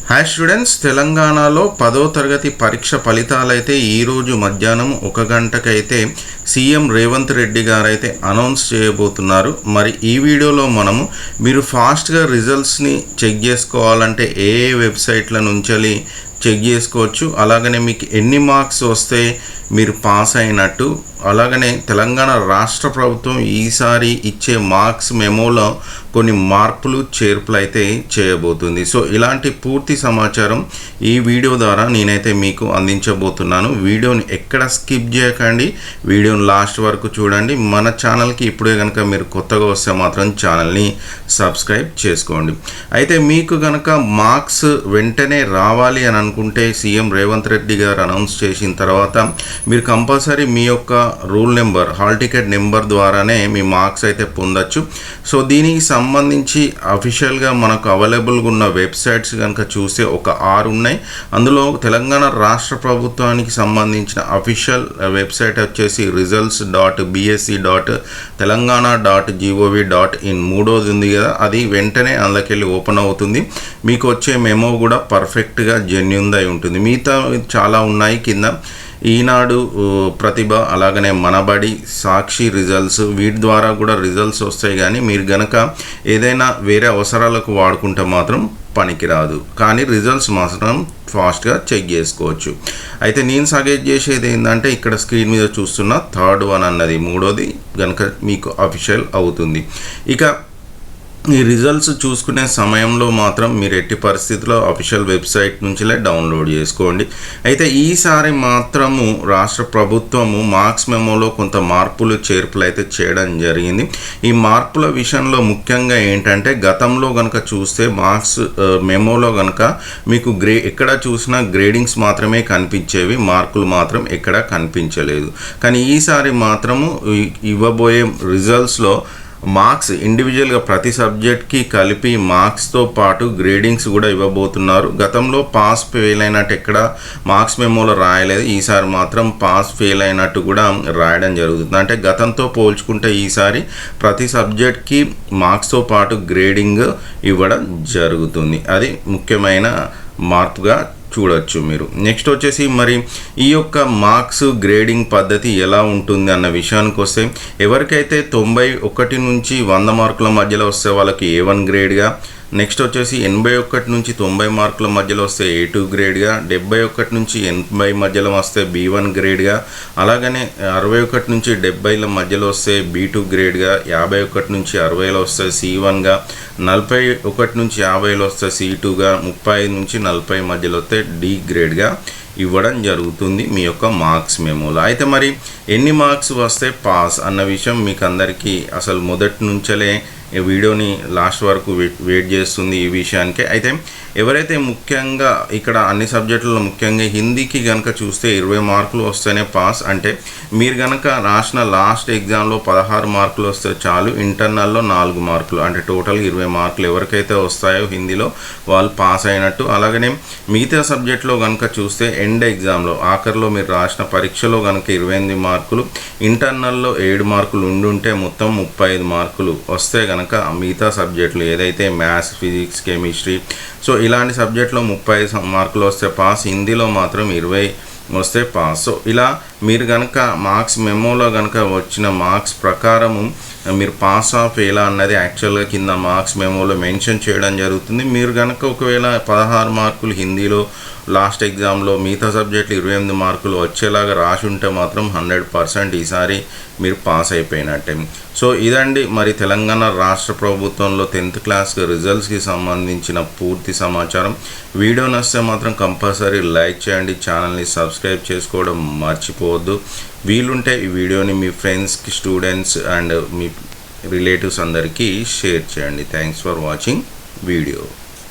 Hi students, తెలంగాణలో 10వ తరగతి పరీక్ష ఫలితాలైతే ఈరోజు మధ్యాహ్నం 1 గంటకైతే సీఎం రేవంత్ రెడ్డి గారు అయితే అనౌన్స్ చేయబోతున్నారు. మరి ఈ వీడియోలో మనము మీరు ఫాస్ట్గా రిజల్ట్స్ని చెక్ చేసుకోవాలంటే ఏ వెబ్సైట్ల నుంచి చెక్ చేసుకోవచ్చు, అలాగనే మీకు ఎన్ని మార్క్స్ వస్తే మీరు పాస్ అయినట్టు, అలాగనే తెలంగాణ రాష్ట్ర ప్రభుత్వం ఈసారి ఇచ్చే మార్క్స్ మెమోలో కొన్ని మార్పులు చేర్పులు అయితే చేయబోతుంది. సో ఇలాంటి పూర్తి సమాచారం ఈ వీడియో ద్వారా నేనైతే మీకు అందించబోతున్నాను. వీడియోని ఎక్కడ స్కిప్ చేయకండి, వీడియోని లాస్ట్ వరకు చూడండి. మన ఛానల్కి ఇప్పుడే కనుక మీరు కొత్తగా వస్తే మాత్రం ఛానల్ని సబ్స్క్రైబ్ చేసుకోండి. అయితే మీకు కనుక మార్క్స్ వెంటనే రావాలి అని అనుకుంటే సీఎం రేవంత్ రెడ్డి గారు అనౌన్స్ చేసిన తర్వాత మీరు కంపల్సరీ మీ యొక్క rule number, hall ticket number ద్వారానే మీ మార్క్స్ అయితే పొందొచ్చు. సో దీనికి సంబంధించి అఫీషియల్గా మనకు అవైలబుల్గా ఉన్న వెబ్సైట్స్ కనుక చూస్తే ఒక 6 ఉన్నాయి. అందులో తెలంగాణ రాష్ట్ర ప్రభుత్వానికి సంబంధించిన అఫీషియల్ వెబ్సైట్ వచ్చేసి results.bsc.telangana.gov.in మూడోది ఉంది కదా, అది వెంటనే అందులోకెళ్ళి ఓపెన్ అవుతుంది. మీకు వచ్చే మెమో కూడా పర్ఫెక్ట్గా జెన్యూన్ అయి ఉంటుంది. మిగతా చాలా ఉన్నాయి కింద, ఈనాడు, ప్రతిభ, అలాగనే మనబడి, సాక్షి రిజల్ట్స్, వీటి ద్వారా కూడా రిజల్ట్స్ వస్తాయి. కానీ మీరు గనక ఏదైనా వేరే అవసరాలకు వాడుకుంటే మాత్రం పనికిరాదు, కానీ రిజల్ట్స్ మాత్రం ఫాస్ట్గా చెక్ చేసుకోవచ్చు. అయితే నేను సజెస్ట్ చేసేది ఏంటంటే ఇక్కడ స్క్రీన్ మీద చూస్తున్న 3rd వన్ అన్నది మూడోది కనుక మీకు అఫీషియల్ అవుతుంది. ఇక ఈ రిజల్ట్స్ చూసుకునే సమయంలో మాత్రం మీరు ఎట్టి పరిస్థితుల్లో అఫీషియల్ వెబ్సైట్ నుంచిలే డౌన్లోడ్ చేసుకోండి. అయితే ఈసారి మాత్రము రాష్ట్ర ప్రభుత్వము మార్క్స్ మెమోలో కొంత మార్పులు చేర్పులు అయితే చేయడం జరిగింది. ఈ మార్పుల విషయంలో ముఖ్యంగా ఏంటంటే గతంలో కనుక చూస్తే మార్క్స్ మెమోలో కనుక మీకు ఎక్కడ చూసినా గ్రేడింగ్స్ మాత్రమే కనిపించేవి, మార్కులు మాత్రం ఎక్కడ కనిపించలేదు. కానీ ఈసారి మాత్రము ఇవ్వబోయే రిజల్ట్స్లో మార్క్స్ ఇండివిజువల్గా ప్రతి సబ్జెక్ట్కి కలిపి మార్క్స్తో పాటు గ్రేడింగ్స్ కూడా ఇవ్వబోతున్నారు. గతంలో పాస్ ఫెయిల్ అయినట్టు ఎక్కడ మార్క్స్ మెమోలో రాయలేదు, ఈసారి మాత్రం పాస్ ఫెయిల్ అయినట్టు కూడా రాయడం జరుగుతుంది. అంటే గతంతో పోల్చుకుంటే ఈసారి ప్రతి సబ్జెక్ట్కి మార్క్స్తో పాటు గ్రేడింగ్ ఇవ్వడం జరుగుతుంది. అది ముఖ్యమైన మార్పుగా చూడొచ్చు మీరు. నెక్స్ట్ వచ్చేసి మరి ఈ యొక్క మార్క్స్ గ్రేడింగ్ పద్ధతి ఎలా ఉంటుంది అన్న విషయానికి వస్తే, ఎవరికైతే 91 నుంచి 100 మార్కుల మధ్యలో వస్తే వాళ్ళకి A1 గ్రేడ్గా, నెక్స్ట్ వచ్చేసి 81 నుంచి 90 మార్కుల మధ్యలో వస్తే A2 గ్రేడ్గా, 71 నుంచి 80 మధ్యలో వస్తే B1 గ్రేడ్గా, అలాగనే 61 నుంచి 70ల మధ్యలో వస్తే B2 గ్రేడ్గా, 51 నుంచి 60లో వస్తే C1గా, 41 నుంచి 50లో వస్తే C2గా, 35 నుంచి 40 మధ్యలో వస్తే D గ్రేడ్గా ఇవ్వడం జరుగుతుంది మీ యొక్క మార్క్స్ మెమోలో. అయితే మరి ఎన్ని మార్క్స్ వస్తే పాస్ అన్న విషయం మీకు అందరికీ అసలు మొదటి నుంచే వీడియోని లాస్ట్ వరకు వెయిట్ చేస్తుంది ఈ విషయానికి. అయితే ఎవరైతే ముఖ్యంగా ఇక్కడ అన్ని సబ్జెక్టులలో ముఖ్యంగా హిందీకి కనుక చూస్తే 20 మార్కులు వస్తేనే పాస్, అంటే మీరు కనుక రాసిన లాస్ట్ ఎగ్జామ్లో 16 మార్కులు వస్తే చాలు, ఇంటర్నల్లో 4 మార్కులు, అంటే టోటల్ 20 మార్కులు ఎవరికైతే వస్తాయో హిందీలో వాళ్ళు పాస్ అయినట్టు. అలాగనే మిగతా సబ్జెక్టులో కనుక చూస్తే ఎండ్ ఎగ్జామ్లో ఆఖరిలో మీరు రాసిన పరీక్షలో కనుక 28 మార్కులు, ఇంటర్నల్లో 7 మార్కులు ఉండుంటే మొత్తం 35 మార్కులు వస్తే కనుక మిగతా సబ్జెక్టులు ఏదైతే మ్యాథ్స్, ఫిజిక్స్, కెమిస్ట్రీ, సో ఇలాంటి సబ్జెక్టులో 30 మార్కులు వస్తే పాస్, హిందీలో మాత్రం 20 వస్తే పాస్. సో ఇలా మీరు కనుక మార్క్స్ మెమోలో కనుక వచ్చిన మార్క్స్ ప్రకారము మీరు పాస్ ఆఫ్ ఫెయిల్ అన్నది యాక్చువల్గా కింద మార్క్స్ మెమోలో మెన్షన్ చేయడం జరుగుతుంది. మీరు కనుక ఒకవేళ 16 మార్కులు హిందీలో లాస్ట్ ఎగ్జామ్లో, మిగతా సబ్జెక్టులు 28 మార్కులు వచ్చేలాగా రాసి ఉంటే మాత్రం 100% ఈసారి మీరు పాస్ అయిపోయినట్టే. సో ఇదండి మరి తెలంగాణ రాష్ట్ర ప్రభుత్వంలో 10th క్లాస్ రిజల్ట్స్కి సంబంధించిన పూర్తి సమాచారం. వీడియో నచ్చితే మాత్రం కంపల్సరీ లైక్ చేయండి, ఛానల్ని సబ్స్క్రైబ్ చేసుకోవడం మర్చిపోవద్దు. వీలుంటే ఈ వీడియోని మీ ఫ్రెండ్స్కి, స్టూడెంట్స్ అండ్ మీ రిలేటివ్స్ అందరికీ షేర్ చేయండి. Thanks for watching video.